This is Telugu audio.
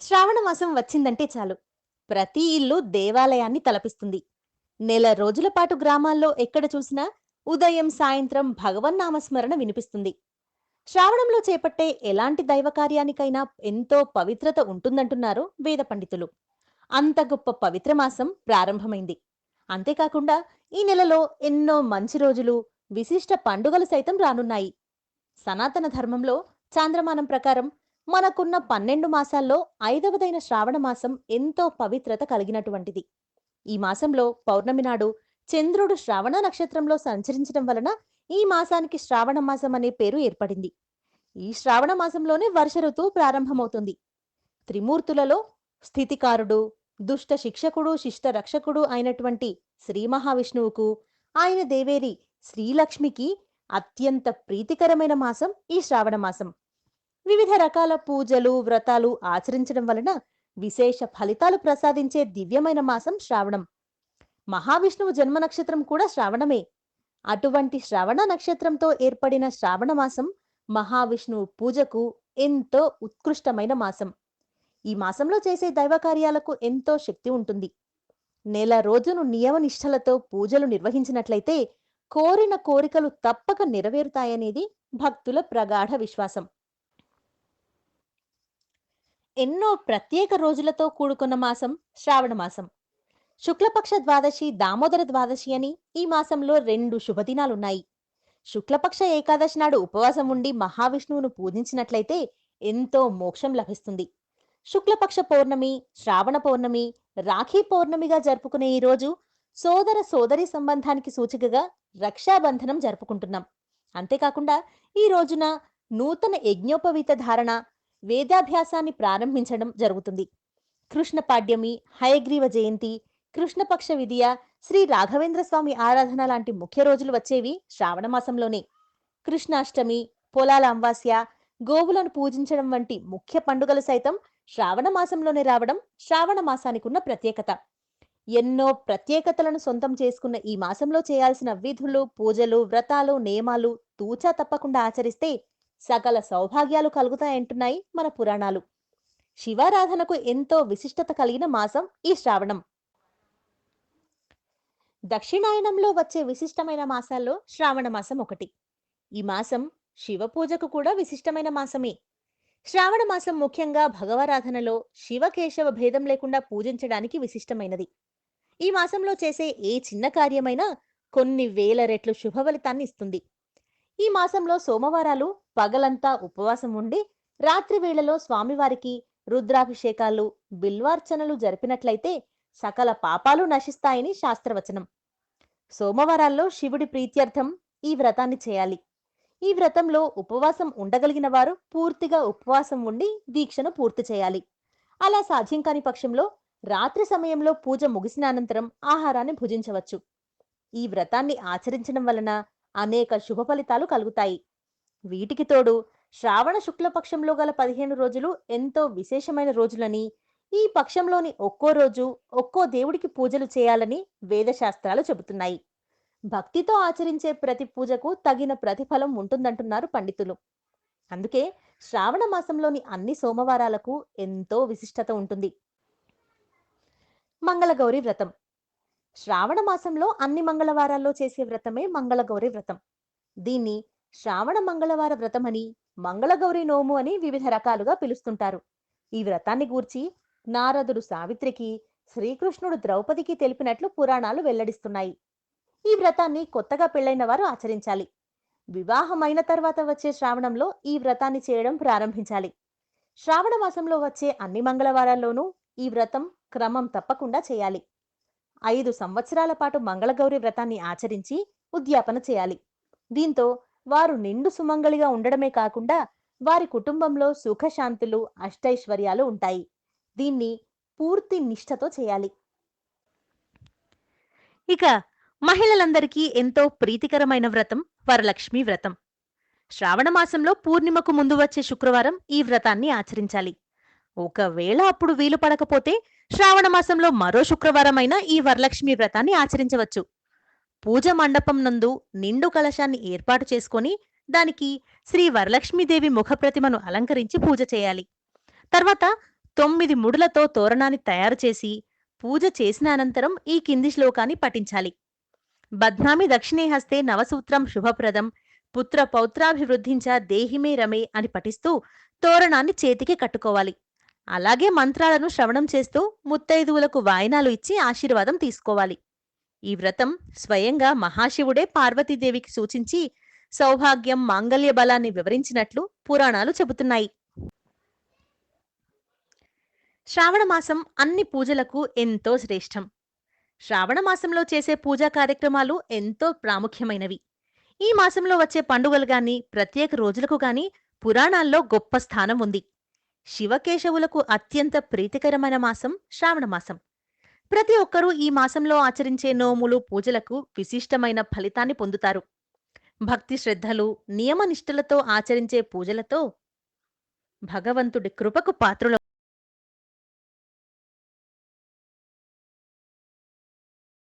శ్రావణ మాసం వచ్చిందంటే చాలు ప్రతి ఇల్లు దేవాలయాన్ని తలపిస్తుంది. నెల రోజుల పాటు గ్రామాల్లో ఎక్కడ చూసినా ఉదయం సాయంత్రం భగవన్నామస్మరణ వినిపిస్తుంది. శ్రావణంలో చేపట్టే ఎలాంటి దైవ కార్యానికైనా ఎంతో పవిత్రత ఉంటుందంటున్నారు వేద పండితులు. అంత గొప్ప పవిత్ర మాసం ప్రారంభమైంది. అంతేకాకుండా ఈ నెలలో ఎన్నో మంచి రోజులు, విశిష్ట పండుగలు సైతం రానున్నాయి. సనాతన ధర్మంలో చాంద్రమానం ప్రకారం మనకున్న 12 మాసాల్లో ఐదవదైన శ్రావణ మాసం ఎంతో పవిత్రత కలిగినటువంటిది. ఈ మాసంలో పౌర్ణమి నాడు చంద్రుడు శ్రావణ నక్షత్రంలో సంచరించడం వలన ఈ మాసానికి శ్రావణ మాసం అనే పేరు ఏర్పడింది. ఈ శ్రావణ మాసంలోనే వర్ష ఋతువు ప్రారంభమవుతుంది. త్రిమూర్తులలో స్థితికారుడు, దుష్ట శిక్షకుడు, శిష్ట రక్షకుడు అయినటువంటి శ్రీ మహావిష్ణువుకు, ఆయన దేవేరి శ్రీలక్ష్మికి అత్యంత ప్రీతికరమైన మాసం ఈ శ్రావణ మాసం. వివిధ రకాల పూజలు, వ్రతాలు ఆచరించడం వలన విశేష ఫలితాలు ప్రసాదించే దివ్యమైన మాసం శ్రావణం. మహావిష్ణువు జన్మ నక్షత్రం కూడా శ్రావణమే. అటువంటి శ్రవణ నక్షత్రంతో ఏర్పడిన శ్రావణ మాసం మహావిష్ణువు పూజకు ఎంతో ఉత్కృష్టమైన మాసం. ఈ మాసంలో చేసే దైవ కార్యాలకు ఎంతో శక్తి ఉంటుంది. నెల రోజును నియమనిష్టలతో పూజలు నిర్వహించినట్లయితే కోరిన కోరికలు తప్పక నెరవేరుతాయనేది భక్తుల ప్రగాఢ విశ్వాసం. ఎన్నో ప్రత్యేక రోజులతో కూడుకున్న మాసం శ్రావణ మాసం. శుక్లపక్ష ద్వాదశి, దామోదర ద్వాదశి అని ఈ మాసంలో 2 శుభదినాలున్నాయి. శుక్లపక్ష ఏకాదశి నాడు ఉపవాసం ఉండి మహావిష్ణువును పూజించినట్లయితే ఎంతో మోక్షం లభిస్తుంది. శుక్లపక్ష పౌర్ణమి, శ్రావణ పౌర్ణమి, రాఖీ పౌర్ణమిగా జరుపుకునే ఈ రోజు సోదర సోదరి సంబంధానికి సూచికగా రక్షాబంధనం జరుపుకుంటున్నాం. అంతేకాకుండా ఈ రోజున నూతన యజ్ఞోపవీత ధారణ, వేదాభ్యాసాన్ని ప్రారంభించడం జరుగుతుంది. కృష్ణ పాడ్యమి, హయగ్రీవ జయంతి, కృష్ణపక్ష విధియ, శ్రీ రాఘవేంద్ర స్వామి ఆరాధన లాంటి ముఖ్య రోజులు వచ్చేవి శ్రావణ మాసంలోనే. కృష్ణాష్టమి, పొలాల అమావాస్య, గోవులను పూజించడం వంటి ముఖ్య పండుగలు సైతం శ్రావణ మాసంలోనే రావడం శ్రావణ మాసానికి ఉన్న ప్రత్యేకత. ఎన్నో ప్రత్యేకతలను సొంతం చేసుకున్న ఈ మాసంలో చేయాల్సిన విధులు, పూజలు, వ్రతాలు, నియమాలు తూచా తప్పకుండా ఆచరిస్తే సకల సౌభాగ్యాలు కలుగుతాయంటున్నాయి మన పురాణాలు. శివారాధనకు ఎంతో విశిష్టత కలిగిన మాసం ఈ శ్రావణం. దక్షిణాయనంలో వచ్చే విశిష్టమైన మాసాల్లో శ్రావణ మాసం ఒకటి. ఈ మాసం శివ పూజకు కూడా విశిష్టమైన మాసమే. శ్రావణ మాసం ముఖ్యంగా భగవరాధనలో శివకేశవ భేదం లేకుండా పూజించడానికి విశిష్టమైనది. ఈ మాసంలో చేసే ఏ చిన్న కార్యమైనా కొన్ని వేల రెట్లు శుభ ఫలితాన్ని ఇస్తుంది. ఈ మాసంలో సోమవారాలు పగలంతా ఉపవాసం ఉండి రాత్రి వేళలో స్వామివారికి రుద్రాభిషేకాలు, బిల్వార్చనలు జరిపినట్లయితే సకల పాపాలు నశిస్తాయని శాస్త్రవచనం. సోమవారాల్లో శివుడి ప్రీత్యర్థం ఈ వ్రతాన్ని చేయాలి. ఈ వ్రతంలో ఉపవాసం ఉండగలిగిన వారు పూర్తిగా ఉపవాసం ఉండి దీక్షను పూర్తి చేయాలి. అలా సాధ్యం కాని పక్షంలో రాత్రి సమయంలో పూజ ముగిసిన అనంతరం ఆహారాన్ని భుజించవచ్చు. ఈ వ్రతాన్ని ఆచరించడం వలన అనేక శుభ ఫలితాలు కలుగుతాయి. వీటికి తోడు శ్రావణ శుక్లపక్షంలో గల 15 రోజులు ఎంతో విశేషమైన రోజులని, ఈ పక్షంలోని ఒక్కో రోజు ఒక్కో దేవుడికి పూజలు చేయాలని వేదశాస్త్రాలు చెబుతున్నాయి. భక్తితో ఆచరించే ప్రతి పూజకు తగిన ప్రతిఫలం ఉంటుందంటున్నారు పండితులు. అందుకే శ్రావణ మాసంలోని అన్ని సోమవారాలకు ఎంతో విశిష్టత ఉంటుంది. మంగళగౌరి వ్రతం. శ్రావణ మాసంలో అన్ని మంగళవారాల్లో చేసే వ్రతమే మంగళగౌరి వ్రతం. దీన్ని శ్రావణ మంగళవార వ్రతమని, మంగళగౌరి నోము అని వివిధ రకాలుగా పిలుస్తుంటారు. ఈ వ్రతాన్ని గూర్చి నారదుడు సావిత్రికి, శ్రీకృష్ణుడు ద్రౌపదికి తెలిపినట్లు పురాణాలు వెల్లడిస్తున్నాయి. ఈ వ్రతాన్ని కొత్తగా పెళ్లైన వారు ఆచరించాలి. వివాహమైన తర్వాత వచ్చే శ్రావణంలో ఈ వ్రతాన్ని చేయడం ప్రారంభించాలి. శ్రావణ మాసంలో వచ్చే అన్ని మంగళవారాల్లోనూ ఈ వ్రతం క్రమం తప్పకుండా చేయాలి. 5 సంవత్సరాల పాటు మంగళగౌరి వ్రతాన్ని ఆచరించి ఉద్యాపన చేయాలి. దీంతో వారు నిండు సుమంగళిగా ఉండడమే కాకుండా వారి కుటుంబంలో సుఖశాంతులు, అష్టైశ్వర్యాలు ఉంటాయి. దీన్ని పూర్తి నిష్ఠతో చేయాలి. ఇక మహిళలందరికీ ఎంతో ప్రీతికరమైన వ్రతం వరలక్ష్మి వ్రతం. శ్రావణ మాసంలో పూర్ణిమకు ముందు వచ్చే శుక్రవారం ఈ వ్రతాన్ని ఆచరించాలి. ఒకవేళ అప్పుడు వీలు పడకపోతే శ్రావణ మాసంలో మరో శుక్రవారం అయినా ఈ వరలక్ష్మి వ్రతాన్ని ఆచరించవచ్చు. పూజ మండపం నందు నిండు కలశాన్ని ఏర్పాటు చేసుకొని దానికి శ్రీ వరలక్ష్మీదేవి ముఖ ప్రతిమను అలంకరించి పూజ చేయాలి. తర్వాత 9 ముడులతో తోరణాన్ని తయారు చేసి పూజ చేసిన అనంతరం ఈ కింది శ్లోకాన్ని పఠించాలి. బధ్నామి దక్షిణే హస్తే నవసూత్రం శుభప్రదం పుత్ర పౌత్రాభివృద్ధించ దేహిమే రమే అని పఠిస్తూ తోరణాన్ని చేతికి కట్టుకోవాలి. అలాగే మంత్రాలను శ్రవణం చేస్తూ ముత్తైదువులకు వాయినాలు ఇచ్చి ఆశీర్వాదం తీసుకోవాలి. ఈ వ్రతం స్వయంగా మహాశివుడే పార్వతీదేవికి సూచించి సౌభాగ్యం మాంగల్య బలాన్ని వివరించినట్లు పురాణాలు చెబుతున్నాయి. శ్రావణమాసం అన్ని పూజలకు ఎంతో శ్రేష్టం. శ్రావణమాసంలో చేసే పూజా కార్యక్రమాలు ఎంతో ప్రాముఖ్యమైనవి. ఈ మాసంలో వచ్చే పండుగలు గాని ప్రత్యేక రోజులకు గాని పురాణాల్లో గొప్ప స్థానం ఉంది. శివకేశవులకు అత్యంత ప్రీతికరమైన మాసం శ్రావణమాసం. ప్రతి ఒక్కరూ ఈ మాసంలో ఆచరించే నోములు పూజలకు విశిష్టమైన ఫలితాన్ని పొందుతారు. భక్తి శ్రద్ధలు నియమనిష్టలతో ఆచరించే పూజలతో భగవంతుడి కృపకు పాత్రులవుతారు.